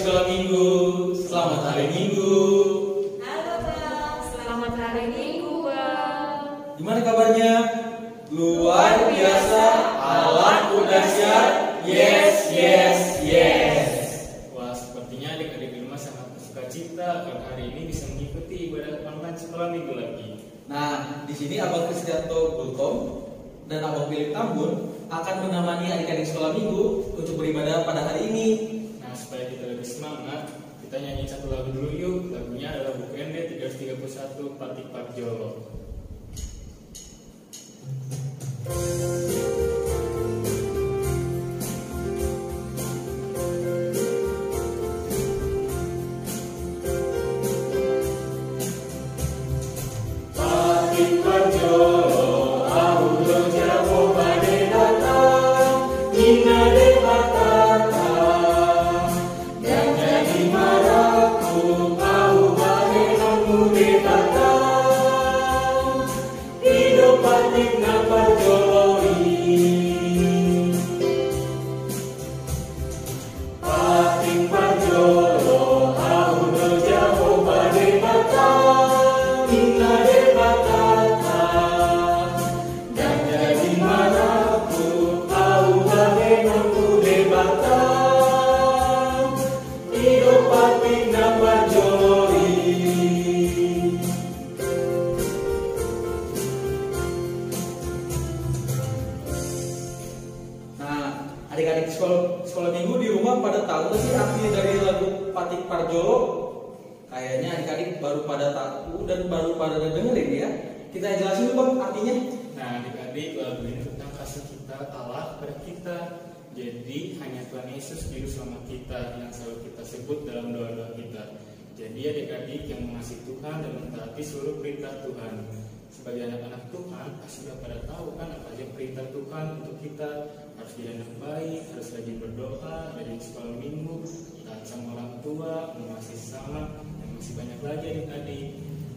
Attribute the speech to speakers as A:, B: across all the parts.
A: sekolah minggu. Selamat hari Minggu.
B: Halo Bang, selamat hari Minggu Bang.
A: Gimana kabarnya? Luar biasa, alatku dahsyat. Yes, yes, yes.
C: Wah, sepertinya adik-adik di rumah sangat bersuka cita karena hari ini bisa mengikuti ibadah online sekolah minggu lagi.
A: Nah, di sini Abang Kristianto Gultom dan Abang Philip Tambun akan menemani adik-adik sekolah minggu untuk beribadah pada hari ini.
C: Nah, supaya kita lebih semangat, kita nyanyi satu lagu dulu yuk. Lagunya adalah buku ND 331 Patik Parjolo. Patik Parjolo, aulo jago bade datang, ina de batata, dan jadi maraku, au bade nongmu de datang, hidup patik na parjoloi. Patik Parjolo, aulo jago bade datang, ina de batata, dan jadi maraku, au bade nongmu de batang, hidup patik na parjoloi.
A: Nah, adik-adik sekolah minggu di rumah pada tahu nggak sih arti dari lagu Patik Parjolo? Kayaknya adik-adik baru pada tahu dan baru pada dengerin ya. Kita jelasin dulu Bang artinya.
C: Nah, adik-adik, lagu ini tentang kasih kita Allah kepada kita. Jadi hanya Tuhan Yesus juru selamat kita yang selalu kita sebut dalam doa-doa kita. Jadi adik-adik yang mengasihi Tuhan dan mentaati seluruh perintah Tuhan. Sebagai anak-anak Tuhan, pasti sudah pada tahu kan apa aja perintah Tuhan untuk kita. Harus jadi anak baik, harus rajin berdoa, rajin sekolah minggu, taat sama orang tua, mengasihi sesama, dan masih banyak lagi adik-adik.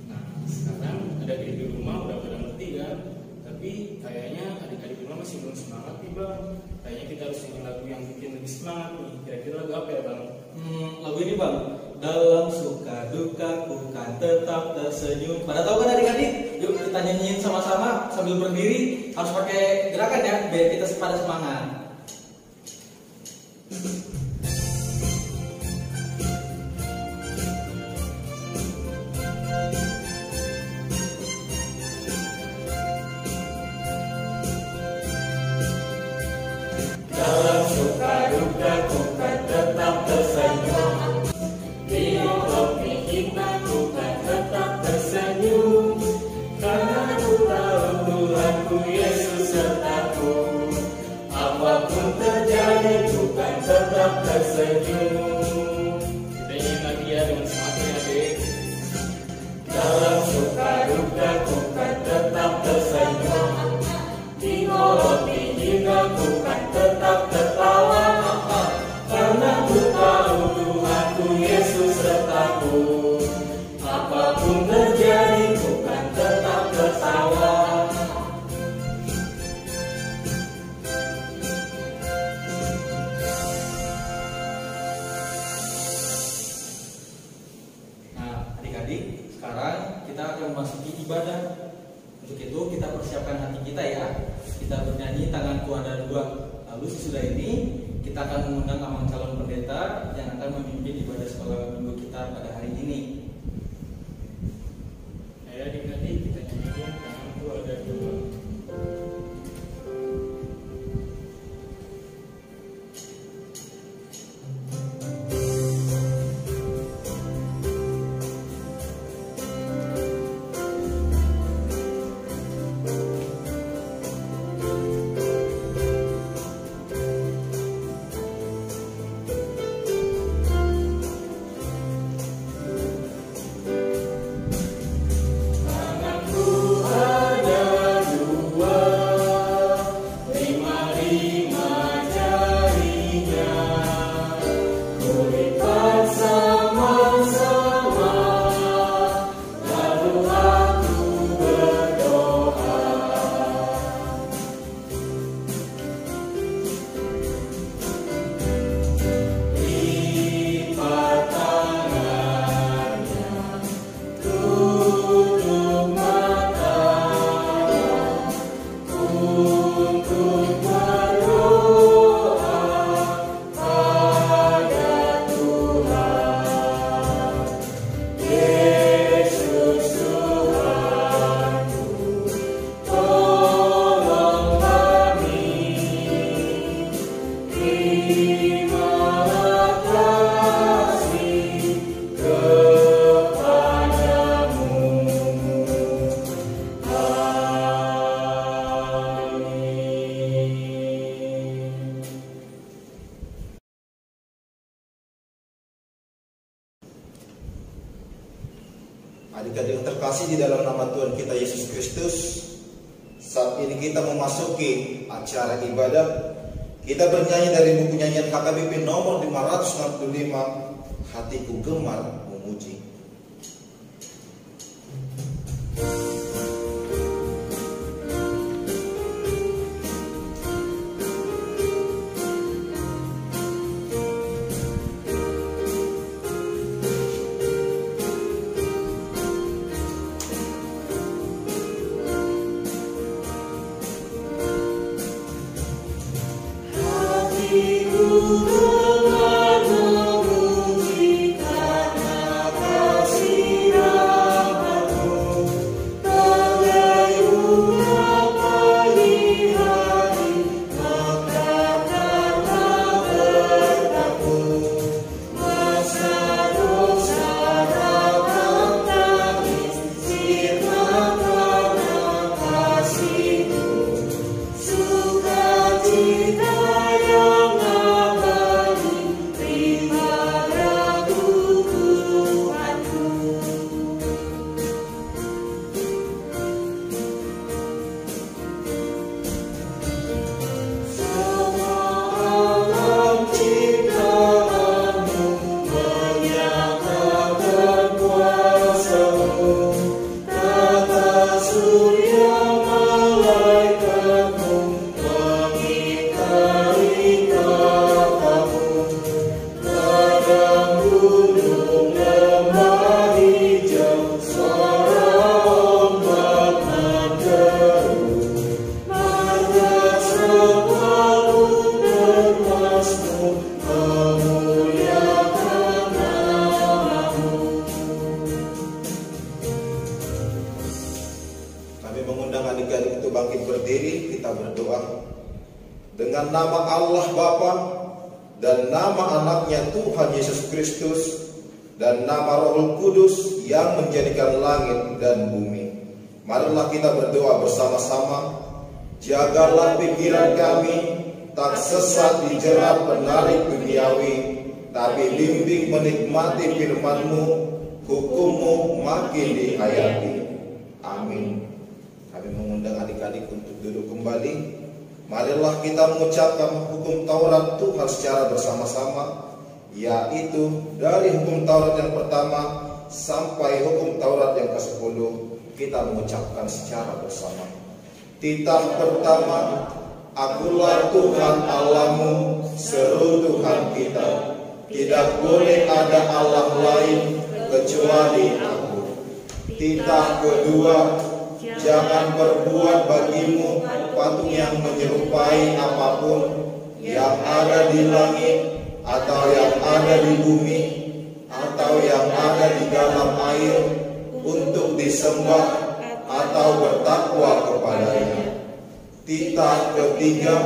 C: Nah, sekarang adik-adik di rumah udah pada ngerti kan? Tapi kayaknya adik-adik di rumah masih belum semangat nih Bang. Kayaknya kita harus nyanyi lagu yang bikin lebih semangat nih. Kira-kira lagu apa ya Bang?
A: Lagu ini Bang, dalam suka duka ku kan tetap tersenyum. Pada tahu kan adik-adik? Yuk kita nyanyiin sama-sama sambil berdiri. Harus pakai gerakan ya biar kita pada semangat.
C: Dalam suka duka ku kan tetap tersenyum, hidup kopi kita ku kan tetap tersenyum, karena ku tahu Tuhanku Yesus sertaku, apapun terjadi ku kan tetap tersenyum. Kita nyanyi lagi ya dengan semangat ya adik. Dalam suka duka ku kan tetap tersenyum, hidup hingga ku kan tetap tertawa, karena ku tahu Tuhanku Yesus sertaku, apapun terjadi ku kan tetap tertawa.
A: Nah, adik-adik, sekarang kita akan memasuki ibadah. Untuk itu kita persiapkan hati kita ya. Kita bernyanyi tanganku ada dua. Lalu sesudah ini kita akan mengundang amang calon pendeta yang akan memimpin ibadah sekolah minggu kita pada hari ini.
C: Ayo adik-adik kita nyanyikan tanganku ada dua.
D: Adik-adik yang terkasih di dalam nama Tuhan kita Yesus Kristus, saat ini kita memasuki acara ibadah. Kita bernyanyi dari buku nyanyian HKBP nomor 565, Hatiku Gemar Memuji. Dengan nama Allah Bapa dan nama anaknya Tuhan Yesus Kristus dan nama Roh Kudus yang menjadikan langit dan bumi, marilah kita berdoa bersama-sama. Jagalah pikiran kami tak sesat dijerat penarik duniawi, tapi bimbing menikmati firman-Mu, hukum-Mu makin dihayati. Amin. Kami mengundang adik-adik untuk duduk kembali. Marilah kita mengucapkan hukum Taurat Tuhan secara bersama-sama, yaitu dari hukum Taurat yang pertama sampai hukum Taurat yang ke-10. Kita mengucapkan secara bersama. Titah pertama, Akulah Tuhan Allahmu, seru Tuhan kita. Tidak boleh ada Allah lain kecuali Aku. Titah kedua, jangan berbuat bagimu patung yang menyerupai apapun yang ada di langit, atau yang ada di bumi, atau yang ada di dalam air, untuk disembah atau bertakwa kepadanya. Titah ketiga,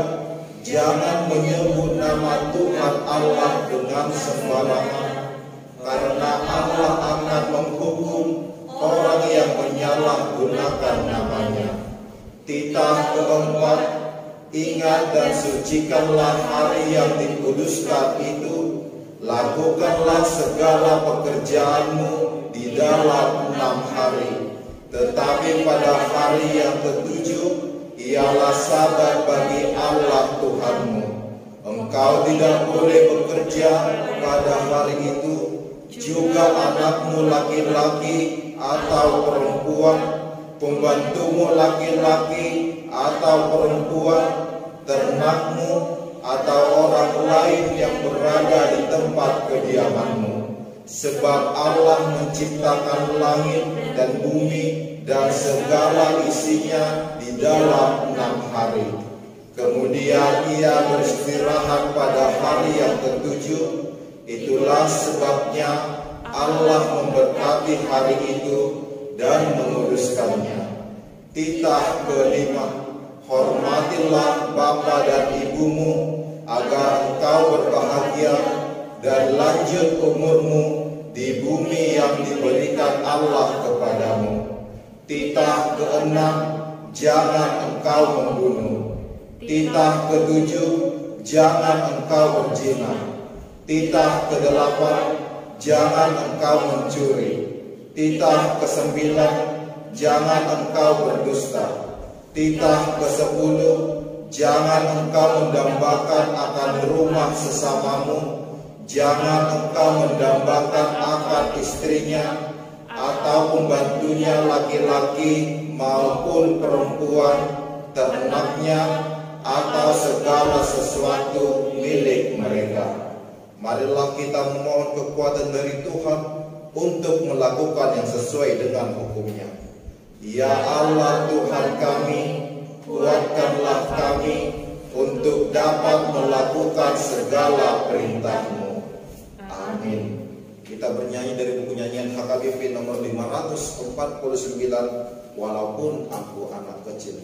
D: jangan menyebut nama Tuhan Allah dengan sembarangan, karena Allah akan menghukum orang yang menyalahgunakan namanya. Titah keempat, ingat dan sucikanlah hari yang dikuduskan itu. Lakukanlah segala pekerjaanmu di dalam 6 hari. Tetapi pada hari yang ke-7 ialah Sabat bagi Allah Tuhanmu. Engkau tidak boleh bekerja pada hari itu, juga anakmu laki-laki atau perempuan, pembantumu laki-laki atau perempuan, ternakmu atau orang lain yang berada di tempat kediamanmu. Sebab Allah menciptakan langit dan bumi dan segala isinya di dalam 6 hari. Kemudian Ia beristirahat pada hari yang ke-7. Itulah sebabnya Allah memberkati hari itu dan menguduskannya. Titah kelima, hormatilah bapa dan ibumu, agar engkau berbahagia dan lanjut umurmu di bumi yang diberikan Allah kepadamu. Titah keenam, jangan engkau membunuh. Titah ketujuh, jangan engkau berzina. Titah kedelapan, jangan engkau mencuri. Titah ke-9, jangan engkau berdusta. Titah ke-10, jangan engkau mendambakan akan rumah sesamamu. Jangan engkau mendambakan akan istrinya atau pembantunya laki-laki maupun perempuan, ternaknya atau segala sesuatu milik mereka. Marilah kita memohon kekuatan dari Tuhan untuk melakukan yang sesuai dengan hukum-Nya. Ya Allah Tuhan kami, kuatkanlah kami untuk dapat melakukan segala perintah-Mu. Amin. Kita bernyanyi dari buku nyanyian HKBP nomor 549, Walaupun Aku Anak Kecil.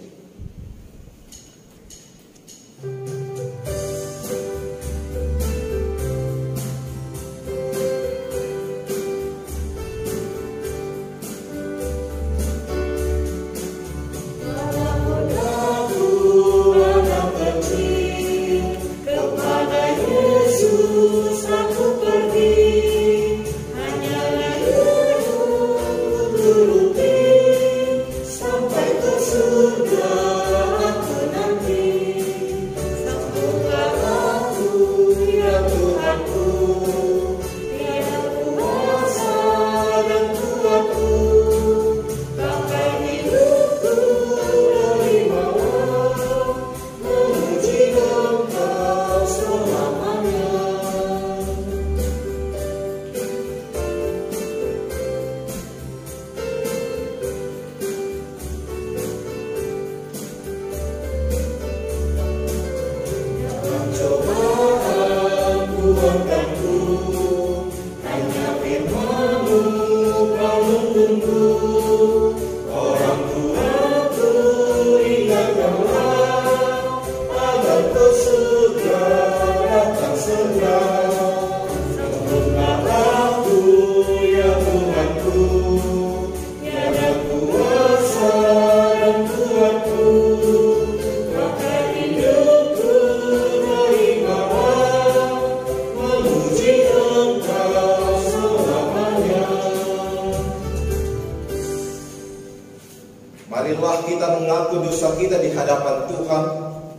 D: Marilah kita mengaku dosa kita di hadapan Tuhan.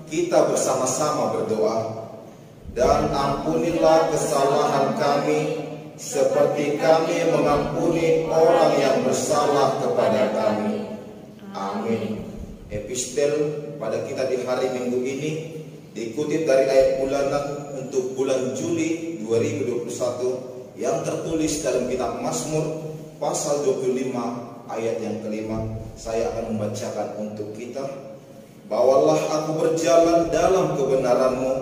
D: Kita bersama-sama berdoa. Dan ampunilah kesalahan kami, seperti kami mengampuni orang yang bersalah kepada kami. Amin. Epistel pada kita di hari Minggu ini dikutip dari ayat bulanan untuk bulan Juli 2021 yang tertulis dalam kitab Mazmur pasal 25 ayat yang kelima. Saya akan membacakan untuk kita. Bawalah aku berjalan dalam kebenaran-Mu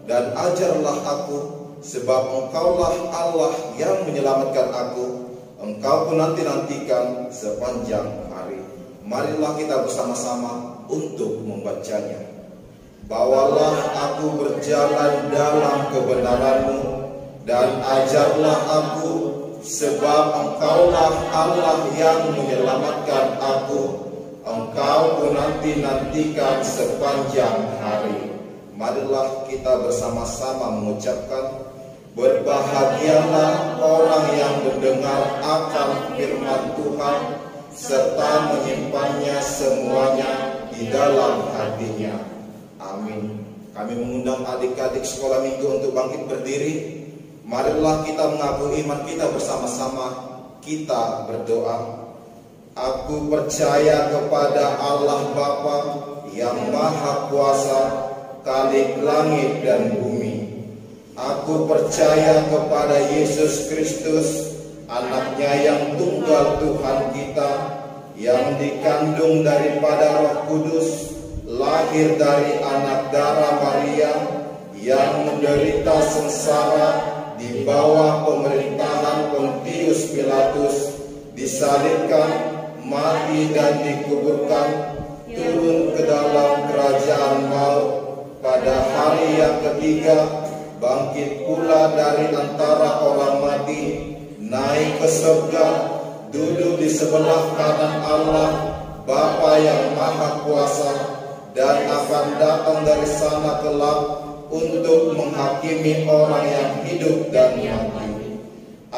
D: dan ajarlah aku, sebab Engkaulah Allah yang menyelamatkan aku. Engkau pun nanti-nantikan sepanjang hari. Marilah kita bersama-sama untuk membacanya. Bawalah aku berjalan dalam kebenaran-Mu dan ajarlah aku, sebab Engkaulah Allah yang menyelamatkan aku. Engkau pun nanti-nantikan sepanjang hari. Marilah kita bersama-sama mengucapkan, berbahagialah orang yang mendengar akan firman Tuhan, serta menyimpannya semuanya di dalam hatinya. Amin. Kami mengundang adik-adik sekolah minggu untuk bangkit berdiri. Marilah kita mengaku iman kita bersama-sama. Kita berdoa. Aku percaya kepada Allah Bapa yang Maha Kuasa, Khalik langit dan bumi. Aku percaya kepada Yesus Kristus, Anaknya yang tunggal Tuhan kita, yang dikandung daripada Roh Kudus, lahir dari anak darah Maria, yang menderita sengsara di bawah pemerintahan Pontius Pilatus, disalibkan, mati dan dikuburkan, turun ke dalam kerajaan maut, pada hari yang ketiga bangkit pula dari antara orang mati, naik ke surga, duduk di sebelah kanan Allah Bapa yang Maha Kuasa, dan akan datang dari sana kelak untuk menghakimi orang yang hidup dan mati.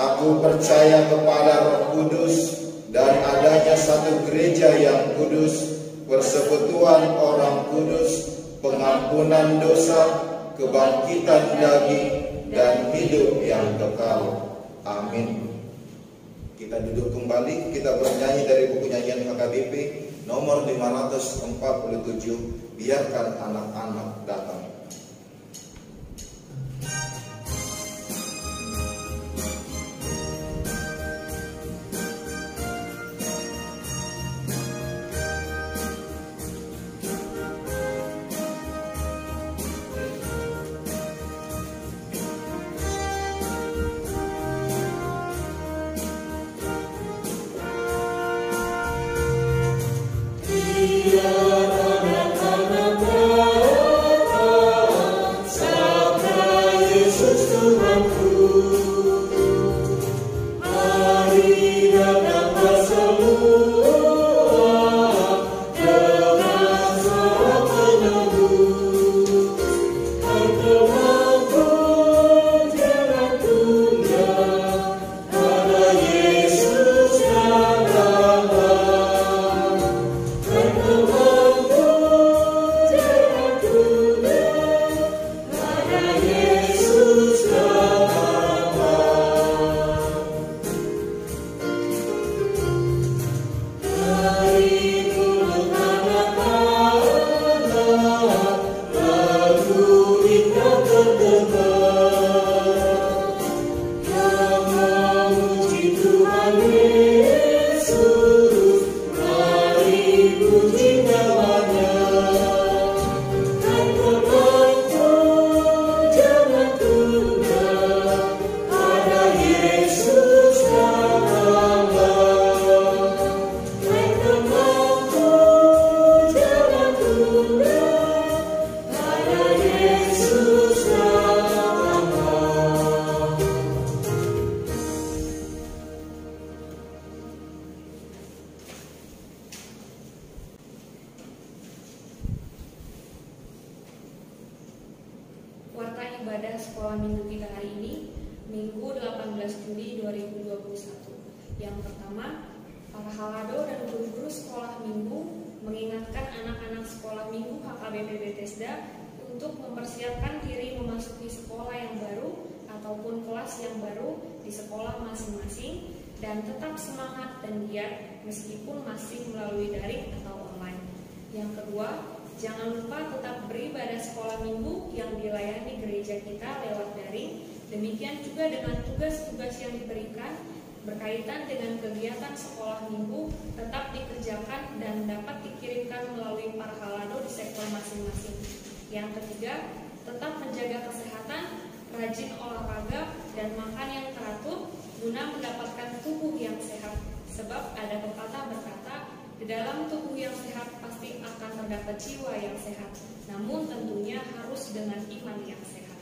D: Aku percaya kepada Roh Kudus dan adanya satu gereja yang kudus, persekutuan orang kudus, pengampunan dosa, kebangkitan daging, dan hidup yang kekal. Amin. Kita duduk kembali, kita bernyanyi dari buku nyanyian HKBP nomor 547, biarkan anak-anak datang.
B: Warta ibadah sekolah minggu kita hari ini, Minggu 18 Juli 2021. Yang pertama, para halado dan guru-guru sekolah minggu mengingatkan anak-anak sekolah minggu HKBP Bethesda untuk mempersiapkan diri memasuki sekolah yang baru ataupun kelas yang baru di sekolah masing-masing dan tetap semangat dan giat meskipun masih melalui daring atau online. Yang kedua, jangan lupa tetap beribadah sekolah minggu yang dilayani gereja kita lewat daring. Demikian juga dengan tugas-tugas yang diberikan berkaitan dengan kegiatan sekolah minggu tetap dikerjakan dan dapat dikirimkan melalui para halado di sektor masing-masing. Yang ketiga, tetap menjaga kesehatan, rajin olahraga, dan makan yang teratur guna mendapatkan tubuh yang sehat. Sebab ada pepatah berkata, di dalam tubuh yang sehat pasti akan terdapat jiwa yang sehat, namun tentunya harus dengan iman yang sehat.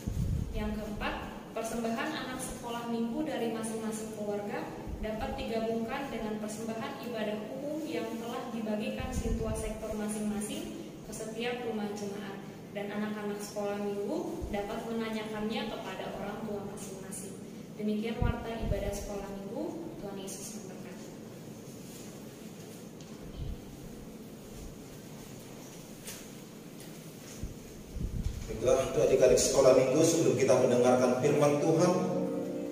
B: Yang keempat, persembahan anak sekolah minggu dari masing-masing keluarga dapat digabungkan dengan persembahan ibadah umum yang telah dibagikan sintua sektor masing-masing ke setiap rumah jemaat, dan anak-anak sekolah minggu dapat menanyakannya kepada orang tua masing-masing. Demikian warta ibadah sekolah minggu. Tuhan Yesus memberkati.
D: Baiklah, untuk adik-adik sekolah minggu, sebelum kita mendengarkan firman Tuhan,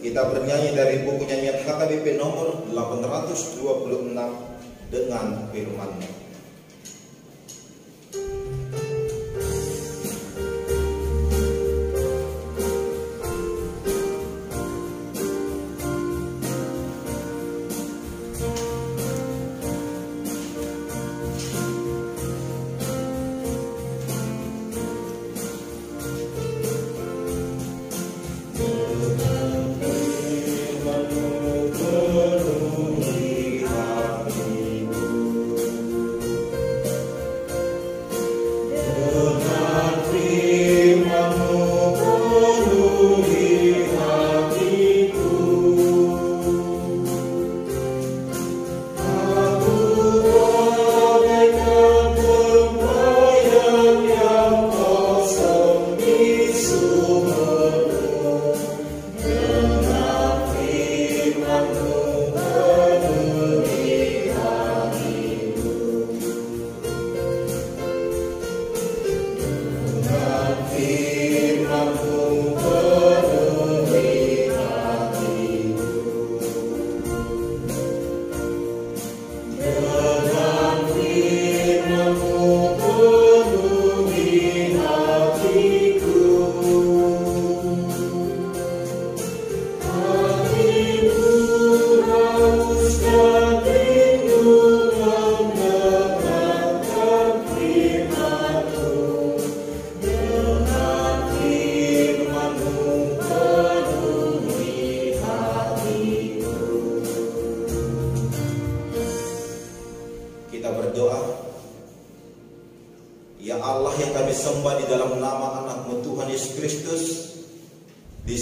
D: kita bernyanyi dari buku nyanyian HKBP nomor 826 dengan firman-Nya.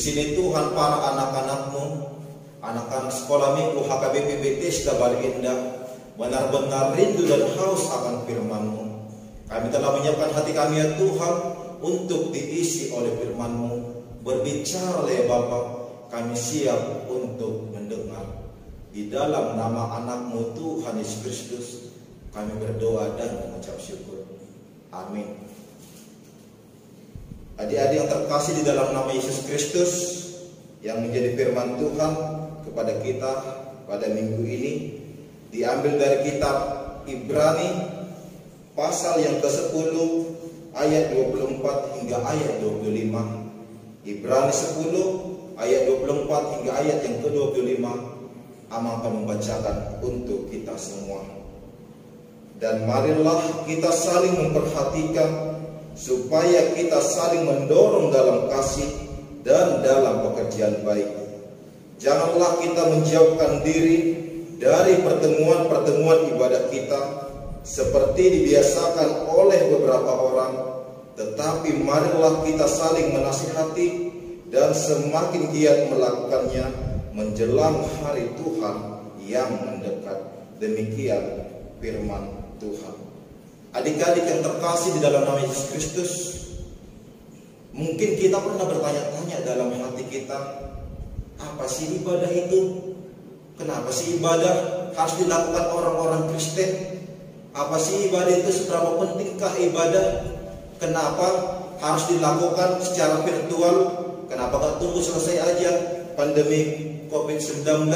D: sini Tuhan para anak-anak-Mu, anak-anak sekolah minggu HKBP Bethesda Bale Endah, benar-benar rindu dan haus akan firman-Mu. Kami telah menyiapkan hati kami ya Tuhan untuk diisi oleh firman-Mu. Berbicara ya Bapa, kami siap untuk mendengar. Di dalam nama anak-Mu Tuhan Yesus Kristus, kami berdoa dan mengucap syukur. Amin. Adik-adik yang terkasih di dalam nama Yesus Kristus, yang menjadi firman Tuhan kepada kita pada minggu ini, diambil dari kitab Ibrani pasal yang ke-10 ayat 24 hingga ayat 25. Ibrani 10 ayat 24 hingga ayat yang ke-25. Ama akan membacakan untuk kita semua. Dan marilah kita saling memperhatikan, supaya kita saling mendorong dalam kasih dan dalam pekerjaan baik. Janganlah kita menjauhkan diri dari pertemuan-pertemuan ibadah kita seperti dibiasakan oleh beberapa orang, tetapi marilah kita saling menasihati dan semakin giat melakukannya menjelang hari Tuhan yang mendekat. Demikian firman Tuhan. Adik-adik yang terkasih di dalam nama Yesus Kristus, mungkin kita pernah bertanya-tanya dalam hati kita, apa sih ibadah itu? Kenapa sih ibadah harus dilakukan orang-orang Kristen? Apa sih ibadah itu? Seberapa pentingkah ibadah? Kenapa harus dilakukan secara virtual? Kenapa gak tunggu selesai aja pandemi COVID-19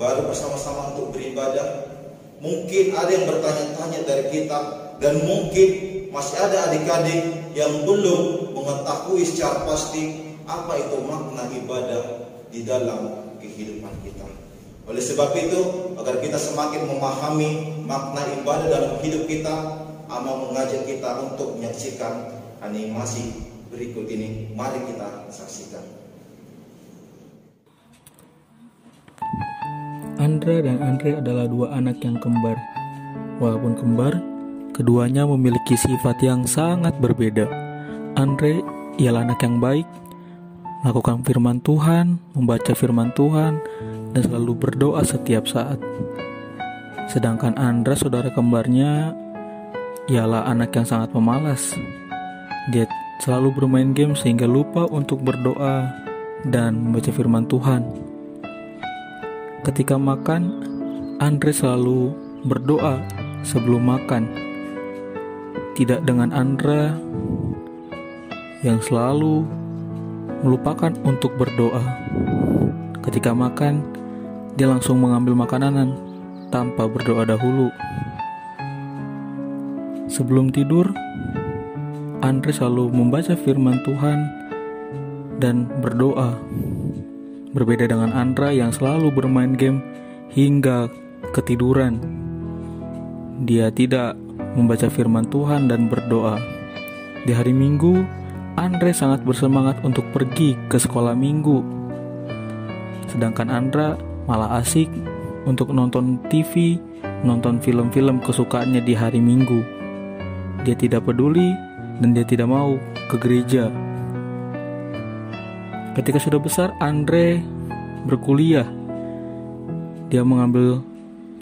D: baru bersama-sama untuk beribadah? Mungkin ada yang bertanya-tanya dari kita, dan mungkin masih ada adik-adik yang belum mengetahui secara pasti apa itu makna ibadah di dalam kehidupan kita. Oleh sebab itu, agar kita semakin memahami makna ibadah dalam hidup kita, Ama mengajak kita untuk menyaksikan animasi berikut ini. Mari kita saksikan.
E: Andra dan Andre adalah dua anak yang kembar. Walaupun kembar, keduanya memiliki sifat yang sangat berbeda. Andre ialah anak yang baik, melakukan firman Tuhan, membaca firman Tuhan, dan selalu berdoa setiap saat. Sedangkan Andra, saudara kembarnya, ialah anak yang sangat pemalas. Dia selalu bermain game sehingga lupa untuk berdoa dan membaca firman Tuhan. Ketika makan, Andre selalu berdoa sebelum makan. Tidak dengan Andra yang selalu melupakan untuk berdoa. Ketika makan, dia langsung mengambil makanan tanpa berdoa dahulu. Sebelum tidur, Andre selalu membaca firman Tuhan dan berdoa. Berbeda dengan Andra yang selalu bermain game hingga ketiduran. Dia tidak membaca firman Tuhan dan berdoa. Di hari Minggu, Andre sangat bersemangat untuk pergi ke sekolah minggu. Sedangkan Andra malah asik untuk nonton TV, nonton film-film kesukaannya di hari Minggu. Dia tidak peduli dan dia tidak mau ke gereja. Ketika sudah besar, Andre berkuliah. Dia mengambil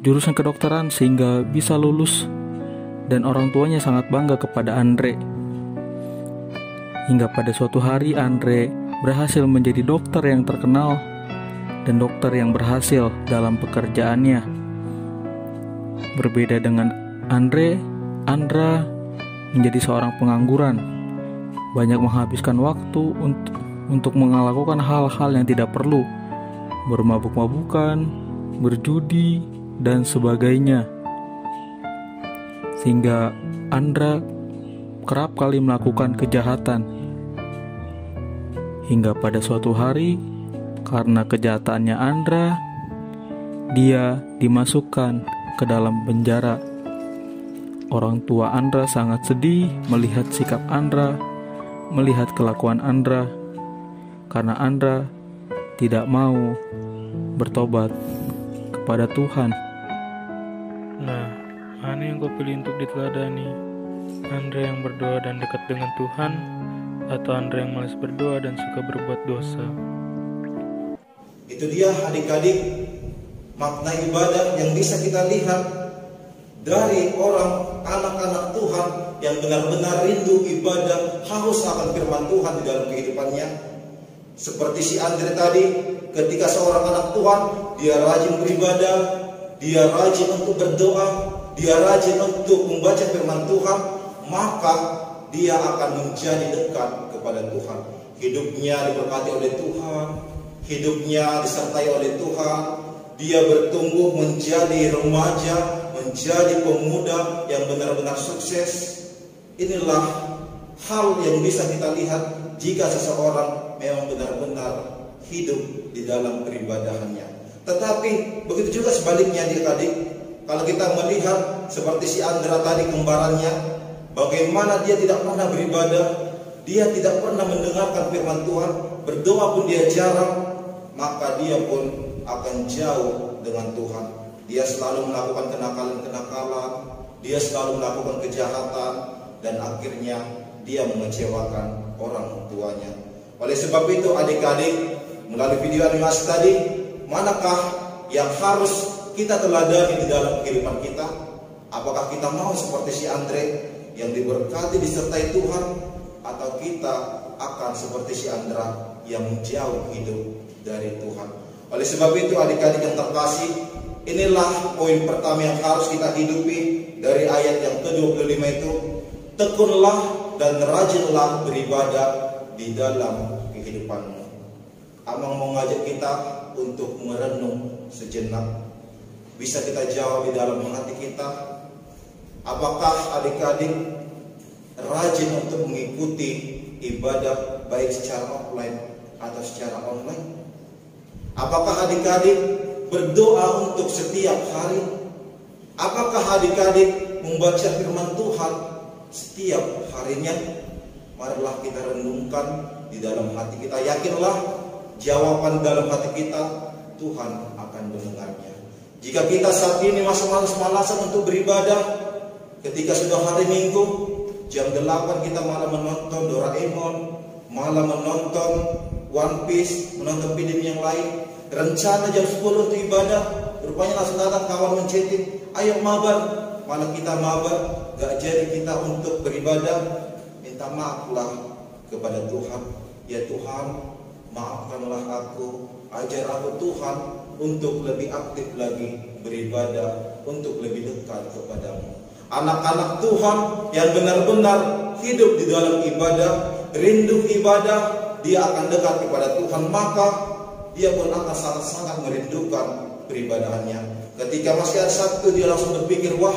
E: jurusan kedokteran sehingga bisa lulus, dan orang tuanya sangat bangga kepada Andre. Hingga pada suatu hari Andre berhasil menjadi dokter yang terkenal dan dokter yang berhasil dalam pekerjaannya. Berbeda dengan Andre, Andra menjadi seorang pengangguran, banyak menghabiskan waktu untuk melakukan hal-hal yang tidak perlu, bermabuk-mabukan, berjudi, dan sebagainya. Sehingga Andra kerap kali melakukan kejahatan. Hingga pada suatu hari, karena kejahatannya Andra, dia dimasukkan ke dalam penjara. Orang tua Andra sangat sedih melihat sikap Andra, melihat kelakuan Andra, karena Andra tidak mau bertobat kepada Tuhan.
F: Nah, mana yang kau pilih untuk diteladani? Andra yang berdoa dan dekat dengan Tuhan, atau Andre yang malas berdoa dan suka berbuat dosa?
D: Itu dia adik-adik makna ibadah yang bisa kita lihat dari orang anak-anak Tuhan yang benar-benar rindu ibadah, haus akan firman Tuhan di dalam kehidupannya. Seperti si Andre tadi, ketika seorang anak Tuhan, dia rajin beribadah, dia rajin untuk berdoa, dia rajin untuk membaca firman Tuhan, maka dia akan menjadi dekat kepada Tuhan. Hidupnya diberkati oleh Tuhan, hidupnya disertai oleh Tuhan, dia bertumbuh menjadi remaja, menjadi pemuda yang benar-benar sukses. Inilah hal yang bisa kita lihat jika seseorang memang benar-benar hidup di dalam peribadahannya. Tetapi begitu juga sebaliknya adik-adik, kalau kita melihat seperti si Andra tadi kembarannya, bagaimana dia tidak pernah beribadah, dia tidak pernah mendengarkan firman Tuhan, berdoa pun dia jarang, maka dia pun akan jauh dengan Tuhan. Dia selalu melakukan kenakalan-kenakalan, dia selalu melakukan kejahatan, dan akhirnya dia mengecewakan orang tuanya. Oleh sebab itu adik-adik, melalui video animasi tadi, manakah yang harus kita teladani di dalam kehidupan kita? Apakah kita mau seperti si Andre yang diberkati disertai Tuhan, atau kita akan seperti si Andra yang jauh hidup dari Tuhan? Oleh sebab itu adik-adik yang terkasih, inilah poin pertama yang harus kita hidupi dari ayat yang ke-25 itu. Tekunlah dan rajinlah beribadah di dalam kehidupanmu. Amang mau ngajak kita untuk merenung sejenak. Bisa kita jawab di dalam hati kita, apakah adik-adik rajin untuk mengikuti ibadah baik secara offline atau secara online? Apakah adik-adik berdoa untuk setiap hari? Apakah adik-adik membaca firman Tuhan setiap harinya? Marilah kita renungkan di dalam hati kita. Yakinlah jawaban dalam hati kita, Tuhan akan mendengarnya. Jika kita saat ini masih malas-malasan untuk beribadah, ketika sudah hari Minggu, jam 8 kita malah menonton Doraemon, malah menonton One Piece, menonton film yang lain. Rencana jam 10 untuk ibadah, rupanya langsung datang kawan mencetin, ayo mabar, malah kita mabar, gak jadi kita untuk beribadah. Minta maaflah kepada Tuhan. Ya Tuhan, maafkanlah aku, ajar aku Tuhan untuk lebih aktif lagi beribadah, untuk lebih dekat kepadamu. Anak-anak Tuhan yang benar-benar hidup di dalam ibadah, rindu ibadah, dia akan dekat kepada Tuhan, maka dia pun akan sangat-sangat merindukan peribadahannya. Ketika masih ada Sabtu, dia langsung berpikir, wah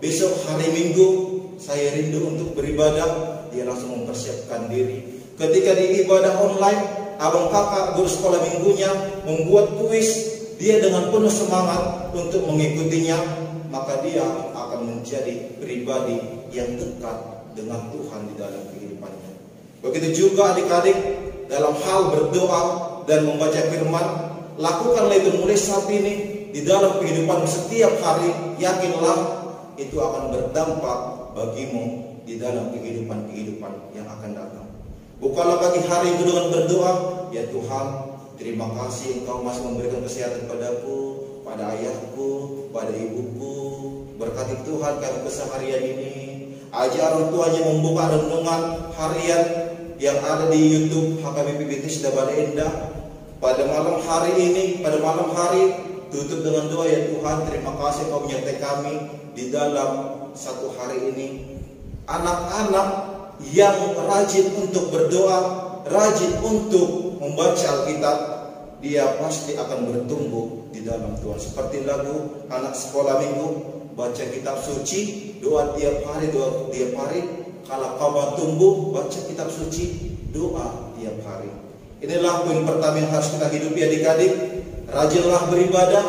D: besok hari Minggu saya rindu untuk beribadah. Dia langsung mempersiapkan diri. Ketika di ibadah online, abang kakak guru sekolah minggunya membuat kuis, dia dengan penuh semangat untuk mengikutinya, maka dia akan menjadi pribadi yang dekat dengan Tuhan di dalam kehidupannya. Begitu juga adik-adik dalam hal berdoa dan membaca firman, lakukanlah itu mulai saat ini di dalam kehidupan setiap hari. Yakinlah itu akan berdampak bagimu di dalam kehidupan yang akan datang. Bukanlah pagi hari itu dengan berdoa, ya Tuhan, terima kasih Engkau masih memberikan kesehatan padaku, pada ayahku, pada ibuku. Berkati Tuhan kami keseharian ini. Ajar orang tuanya membuka renungan harian yang ada di YouTube HKBP Bintis Bale Endah. Pada malam hari ini, pada malam hari tutup dengan doa, ya Tuhan, terima kasih Kau menyertai kami di dalam satu hari ini. Anak-anak yang rajin untuk berdoa, rajin untuk membaca Alkitab, dia pasti akan bertumbuh di dalam Tuhan. Seperti lagu anak sekolah minggu, baca kitab suci, doa tiap hari, Kalau kau mau tumbuh, baca kitab suci, doa tiap hari. Inilah poin pertama yang harus kita hidupi adik-adik. Rajinlah beribadah,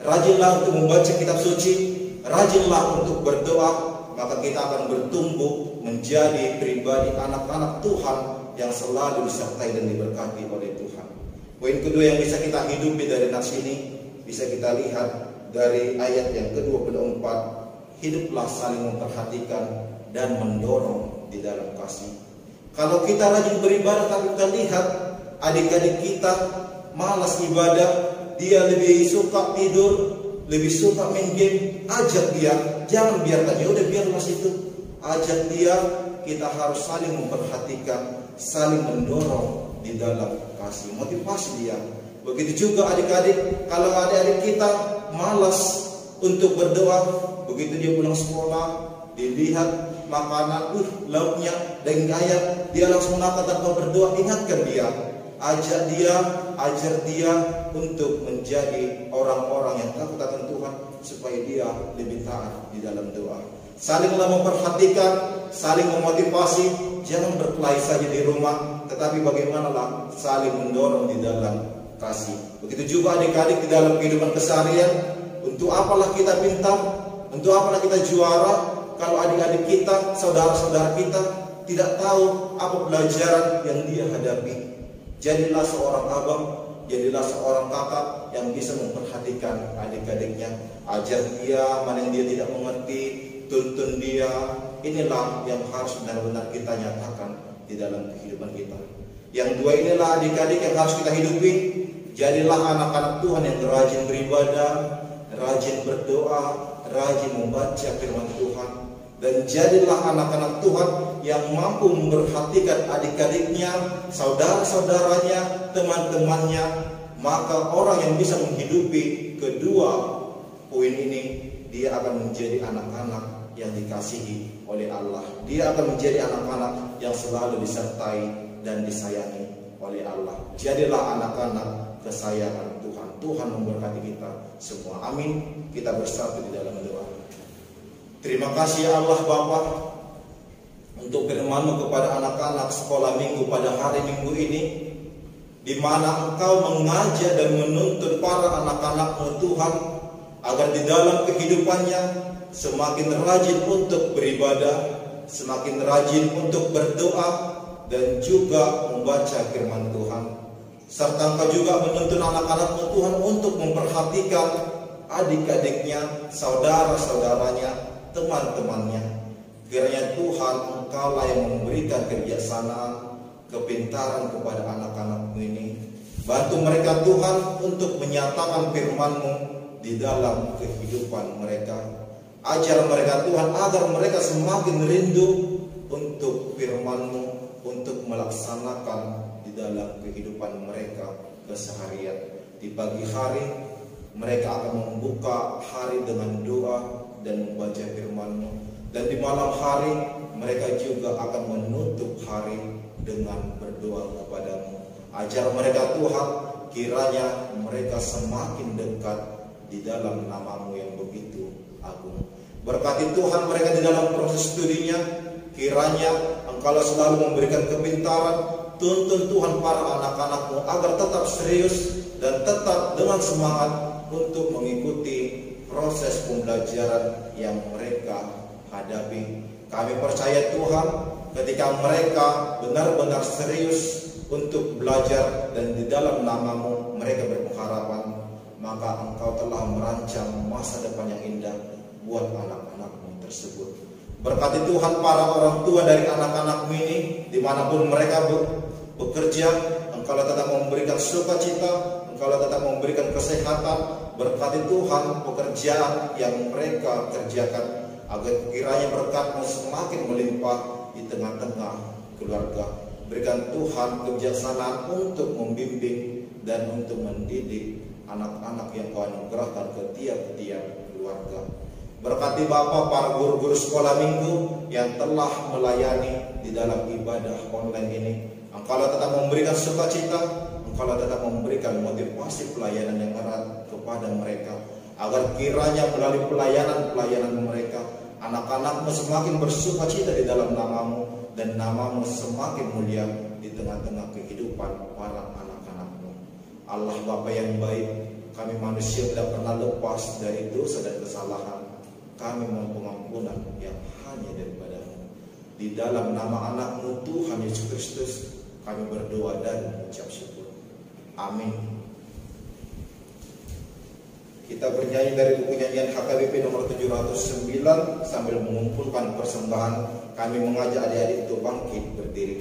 D: rajinlah untuk membaca kitab suci, rajinlah untuk berdoa, maka kita akan bertumbuh menjadi pribadi anak-anak Tuhan yang selalu disertai dan diberkati oleh Tuhan. Poin kedua yang bisa kita hidupi dari nas ini, bisa kita lihat dari ayat yang ke-24. Hiduplah saling memperhatikan dan mendorong di dalam kasih. Kalau kita rajin beribadah tapi kita lihat adik-adik kita malas ibadah, dia lebih suka tidur, lebih suka main game, ajak dia, jangan biarkan ya udah biar mas itu, ajak dia. Kita harus saling memperhatikan, saling mendorong di dalam kasih, motivasi dia. Begitu juga adik-adik, kalau adik-adik kita malas untuk berdoa, begitu dia pulang sekolah, dilihat makanan, lauknya daging ayam, dia langsung makan tanpa berdoa. Ingatkan dia, ajak dia, ajar dia untuk menjadi orang-orang yang takut akan Tuhan, supaya dia lebih taat di dalam doa. Salinglah memperhatikan, saling memotivasi, jangan berkelahi saja di rumah, tetapi bagaimanalah saling mendorong di dalam kasih. Begitu juga adik-adik di dalam kehidupan keseharian. Untuk apalah kita pintar, untuk apalah kita juara, kalau adik-adik kita, saudara-saudara kita tidak tahu apa pelajaran yang dia hadapi. Jadilah seorang abang, jadilah seorang kakak yang bisa memperhatikan adik-adiknya. Ajar dia mana yang dia tidak mengerti, tuntun dia. Inilah yang harus benar-benar kita nyatakan di dalam kehidupan kita. Yang dua inilah adik-adik yang harus kita hidupi. Jadilah anak-anak Tuhan yang rajin beribadah, rajin berdoa, rajin membaca firman Tuhan. Dan jadilah anak-anak Tuhan yang mampu memperhatikan adik-adiknya, saudara-saudaranya, teman-temannya. Maka orang yang bisa menghidupi kedua poin ini, dia akan menjadi anak-anak yang dikasihi oleh Allah. Dia akan menjadi anak-anak yang selalu disertai dan disayangi oleh Allah. Jadilah anak-anak kesayangan Tuhan. Tuhan memberkati kita semua. Amin. Kita bersatu di dalam doa. Terima kasih ya Allah Bapa untuk firman-Mu kepada anak-anak sekolah minggu pada hari Minggu ini, di mana Engkau mengajak dan menuntun para anak-anak-Mu Tuhan agar di dalam kehidupannya semakin rajin untuk beribadah, semakin rajin untuk berdoa, dan juga membaca firman Tuhan. Serta Engkau juga menuntun anak-anak-Mu Tuhan untuk memperhatikan adik-adiknya, saudara-saudaranya, teman-temannya. Kiranya Tuhan Engkaulah yang memberikan kebijaksanaan, kepintaran kepada anak-anak-Mu ini. Bantu mereka Tuhan untuk menyatakan firman-Mu di dalam kehidupan mereka. Ajar mereka Tuhan agar mereka semakin rindu untuk firman-Mu, untuk melaksanakan di dalam kehidupan mereka keseharian. Di pagi hari mereka akan membuka hari dengan doa dan membaca firman-Mu, dan di malam hari mereka juga akan menutup hari dengan berdoa kepada-Mu. Ajar mereka Tuhan, kiranya mereka semakin dekat di dalam nama-Mu yang begitu agung. Berkati Tuhan mereka di dalam proses studinya, kiranya Engkau selalu memberikan kepintaran. Tuntun Tuhan para anak-anak-Mu agar tetap serius dan tetap dengan semangat untuk mengikuti proses pembelajaran yang mereka hadapi. Kami percaya Tuhan, ketika mereka benar-benar serius untuk belajar dan di dalam nama-Mu mereka berpengharapan, maka Engkau telah merancang masa depan yang indah buat anak-anak-Mu tersebut. Berkati Tuhan para orang tua dari anak-anak-Mu ini, dimanapun mereka bekerja, Engkau tetap memberikan sukacita, Engkau tetap memberikan kesehatan. Berkati Tuhan pekerjaan yang mereka kerjakan, agar kiranya berkat-Mu semakin melimpah di tengah-tengah keluarga. Berikan Tuhan kebijaksanaan untuk membimbing dan untuk mendidik anak-anak yang Kau anugerahkan ke tiap-tiap keluarga. Berkati Bapa para guru-guru sekolah minggu yang telah melayani di dalam ibadah online ini. Engkau tetap memberikan sukacita, Engkau tetap memberikan motivasi pelayanan yang erat kepada mereka, agar kiranya melalui pelayanan mereka, anak-anak-Mu semakin bersukacita di dalam nama-Mu, dan nama-Mu semakin mulia di tengah-tengah kehidupan para anak-anak-Mu. Allah Bapa yang baik, kami manusia tidak pernah lepas dari dosa dan kesalahan. Kami mohon pengampunan yang hanya daripada-Mu. Di dalam nama anak-Mu Tuhan Yesus Kristus, kami berdoa dan mengucap syukur. Amin. Kita bernyanyi dari buku nyanyian HKBP nomor 709 sambil mengumpulkan persembahan. Kami mengajak adik-adik untuk bangkit berdiri.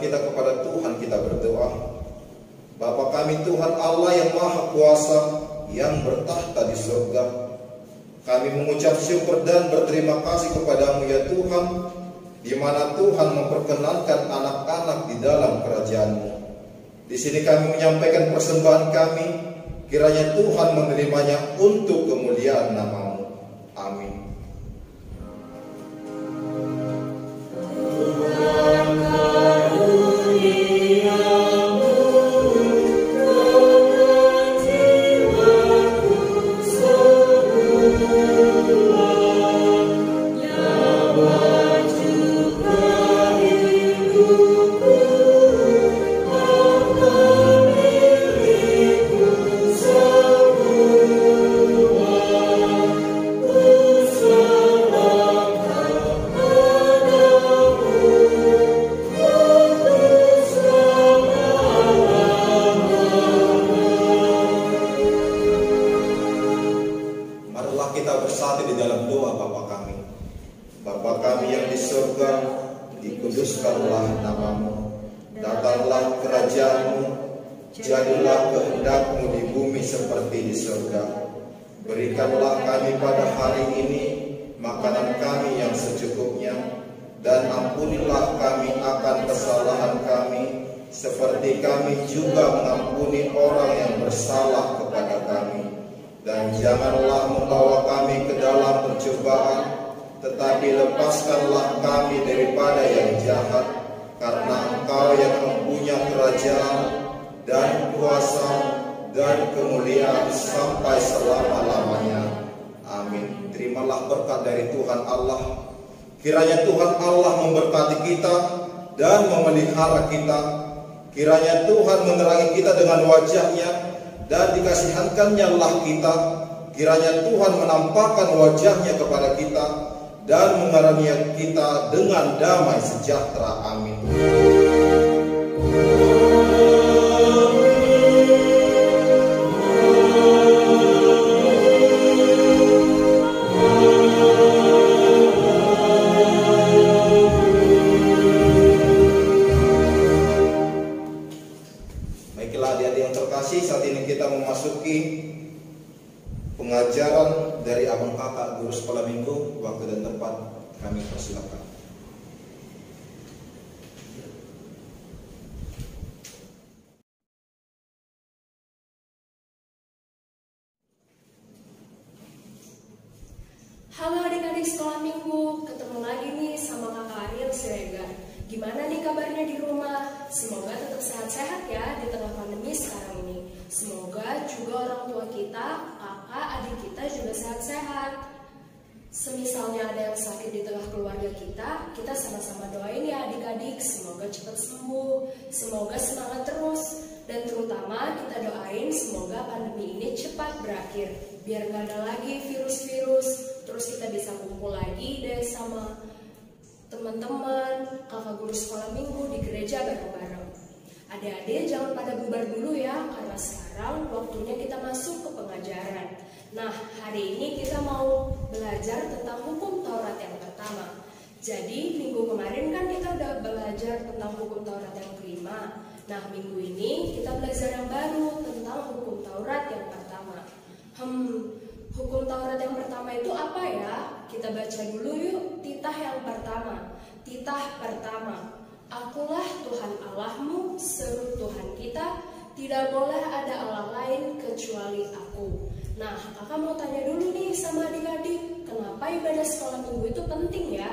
D: kita kepada Tuhan, kita berdoa. Bapa kami Tuhan Allah yang Maha Kuasa, yang bertahta di surga, kami mengucap syukur dan berterima kasih kepadamu ya Tuhan, di mana Tuhan memperkenankan anak-anak di dalam kerajaan-Mu. Di sini kami menyampaikan persembahan kami, kiranya Tuhan menerimanya untuk kemuliaan nama-Mu. Amin. Dikuduskanlah nama-Mu, datanglah kerajaan-Mu, jadilah kehendak-Mu di bumi seperti di surga. Berikanlah kami pada hari ini makanan kami yang secukupnya, dan ampunilah kami akan kesalahan kami, seperti kami juga mengampuni orang yang bersalah kepada kami. Dan janganlah membawa kami ke dalam percobaan, tetapi lepaskanlah kami daripada yang jahat, karena Engkau yang mempunyai kerajaan dan kuasa dan kemuliaan sampai selama-lamanya. Amin. Terimalah berkat dari Tuhan Allah. Kiranya Tuhan Allah memberkati kita dan memelihara kita. Kiranya Tuhan menerangi kita dengan wajah-Nya dan dikasihankannya lah kita. Kiranya Tuhan menampakkan wajah-Nya kepada kita dan mengaruniai kita dengan damai sejahtera. Amin. Baiklah adik-adik yang terkasih, saat ini kita memasuki pengajaran dari abang kakak guru sekolah minggu. Waktu dan tempat kami persilakan.
G: Halo adik-adik sekolah minggu, ketemu lagi nih sama kakak Ariel Siregar. Gimana nih kabarnya di rumah? Semoga tetap sehat-sehat ya di tengah pandemi sekarang ini. Semoga juga orang tua kita, kakak, adik kita juga sehat-sehat. Semisalnya ada yang sakit di tengah keluarga kita sama-sama doain ya adik-adik, semoga cepat sembuh, semoga semangat terus. Dan terutama kita doain semoga pandemi ini cepat berakhir, biar gak ada lagi virus-virus. Terus kita bisa kumpul lagi deh sama teman-teman, kakak guru sekolah minggu di gereja bareng-bareng. Adik-adik jangan pada bubar dulu ya, karena sekarang waktunya kita masuk ke pengajaran. Nah, hari ini kita mau belajar tentang hukum Taurat yang pertama. Jadi, minggu kemarin kan kita udah belajar tentang hukum Taurat yang kelima. Nah, minggu ini kita belajar yang baru tentang hukum Taurat yang pertama. Hukum Taurat yang pertama itu apa ya? Kita baca dulu yuk titah yang pertama. Titah pertama. Akulah Tuhan Allahmu, seru Tuhan kita, tidak boleh ada Allah lain kecuali aku. Nah, kakak mau tanya dulu nih sama adik-adik, kenapa ibadah sekolah minggu itu penting ya?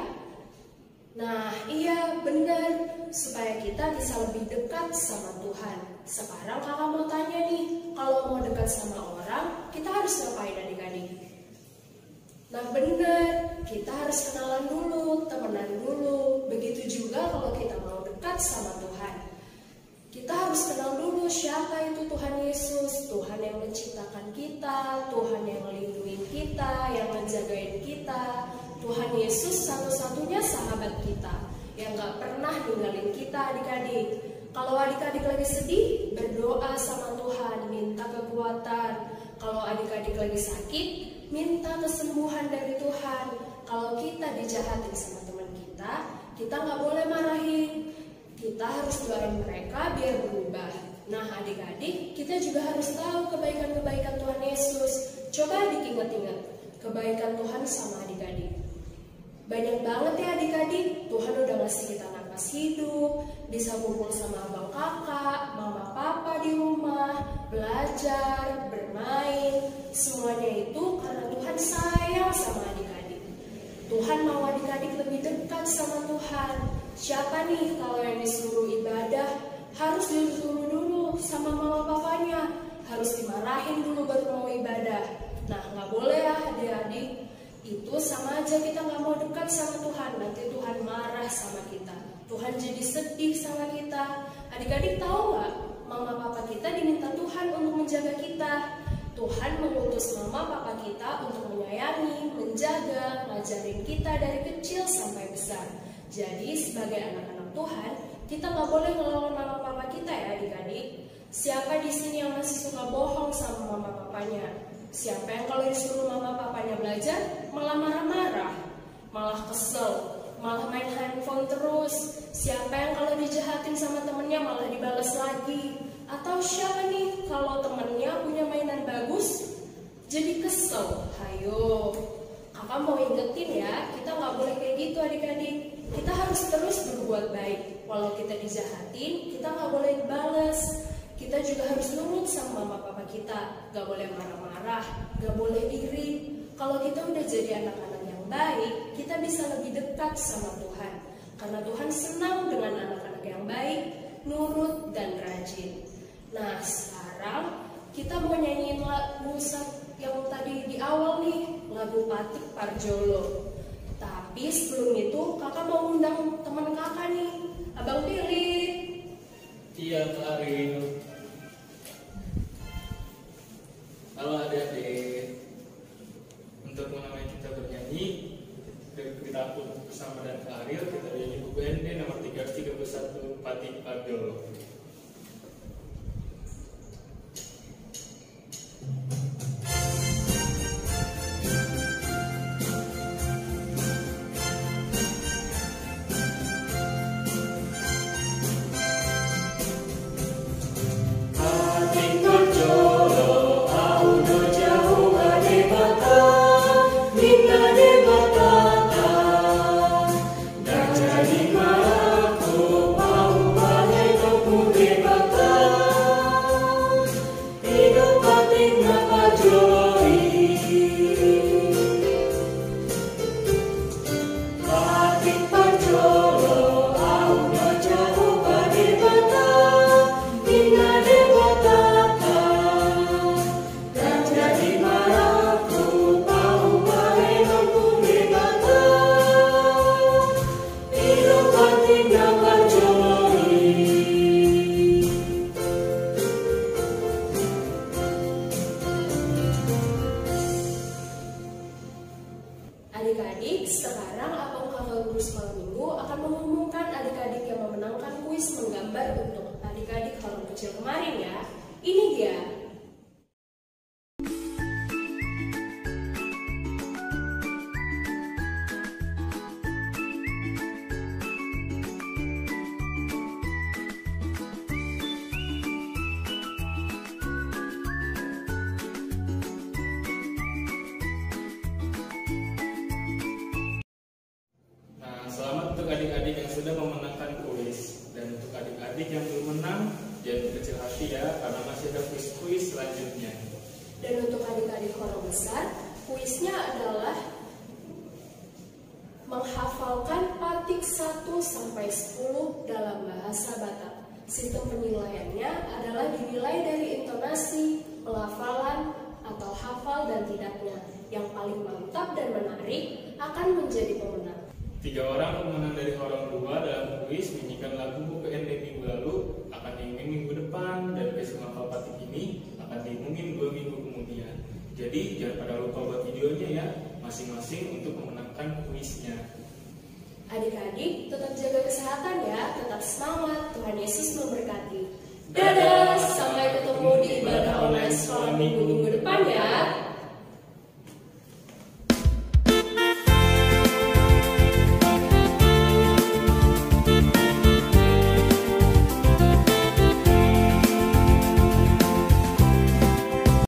G: Nah, iya benar, supaya kita bisa lebih dekat sama Tuhan. Sekarang kakak mau tanya nih, kalau mau dekat sama orang, kita harus ngapain adik-adik? Nah benar, kita harus kenalan dulu, temenan dulu. Begitu juga kalau kita mau dekat sama Tuhan. Kita harus kenal dulu siapa itu Tuhan Yesus, Tuhan yang menciptakan kita, Tuhan yang melindungi kita, yang menjagain kita. Tuhan Yesus satu-satunya sahabat kita, yang gak pernah ninggalin kita adik-adik. Kalau adik-adik lagi sedih, berdoa sama Tuhan, minta kekuatan. Kalau adik-adik lagi sakit, minta kesembuhan dari Tuhan. Kalau kita dijahatin sama teman kita gak boleh marahin. Kita harus doain mereka biar berubah. Nah adik-adik, kita juga harus tahu kebaikan-kebaikan Tuhan Yesus. Coba adik ingat-ingat kebaikan Tuhan sama adik-adik. Banyak banget ya adik-adik, Tuhan udah ngasih kita nafas hidup, bisa kumpul sama abang kakak, mama papa di rumah, belajar, bermain. Semuanya itu karena Tuhan sayang sama adik-adik. Tuhan mau adik-adik lebih dekat sama Tuhan. Siapa nih kalau yang disuruh ibadah harus disuruh dulu sama mama papanya, harus dimarahin dulu baru mau ibadah. Nah nggak boleh ya adik-adik. Itu sama aja kita nggak mau dekat sama Tuhan. Nanti Tuhan marah sama kita, Tuhan jadi sedih sama kita. Adik-adik tahu nggak, mama papa kita diminta Tuhan untuk menjaga kita. Tuhan mengutus mama papa kita untuk menyayangi, menjaga, ngajarin kita dari kecil sampai besar. Jadi sebagai anak-anak Tuhan, kita nggak boleh ngelawan mama papa kita ya adik-adik. Siapa di sini yang masih suka bohong sama mama papanya? Siapa yang kalau disuruh mama papanya belajar malah marah-marah, malah kesel, malah main handphone terus? Siapa yang kalau dijahatin sama temennya malah dibalas lagi? Atau siapa nih kalau temennya punya mainan bagus jadi kesel? Hayo, kakak mau ingetin ya, kita nggak boleh kayak gitu adik-adik. Kita harus terus berbuat baik. Walau kita dijahatin, kita nggak boleh dibalas. Kita juga harus nurut sama mama papa kita, gak boleh marah-marah, gak boleh iri. Kalau kita udah jadi anak-anak yang baik, kita bisa lebih dekat sama Tuhan. Karena Tuhan senang dengan anak-anak yang baik, nurut, dan rajin. Nah sekarang kita mau nyanyiin lagu yang tadi di awal nih, lagu Patik Parjolo. Tapi sebelum itu kakak mau undang teman kakak nih, Abang Philip.
C: Iya Kak Ariel. Halo adik-adik. Untuk menemani kita bernyanyi, kita bersama dan Kak Ariel, kita nyanyi UND nomor 331 Patik Parjolo.
G: Adik-adik, sekarang Abang Kakak Guru Sekolah Minggu akan mengumumkan adik-adik yang memenangkan kuis menggambar untuk adik-adik halaman kecil kemarin ya. Ini dia.
C: Untuk adik-adik yang sudah memenangkan kuis, dan untuk adik-adik yang belum menang, jangan kecil hati ya, karena masih ada kuis-kuis selanjutnya.
G: Dan untuk adik-adik orang besar, kuisnya adalah menghafalkan patik 1-10 dalam bahasa Batak. Sistem penilaiannya adalah dinilai dari intonasi, pelafalan, atau hafal dan tidaknya. Yang paling mantap dan menarik akan menjadi pemenang.
C: 3 orang pemenang dari Horong 2 dalam kuis menyanyikan lagu UPND minggu lalu akan diumumin minggu depan, dan kuis menghafal patik ini akan diumumin 2 minggu kemudian. Jadi jangan pada lupa buat videonya ya, masing-masing untuk memenangkan kuisnya.
G: Adik-adik tetap jaga kesehatan ya, tetap semangat, Tuhan Yesus memberkati. Dadah, sampai ketemu di ibadah online sekolah minggu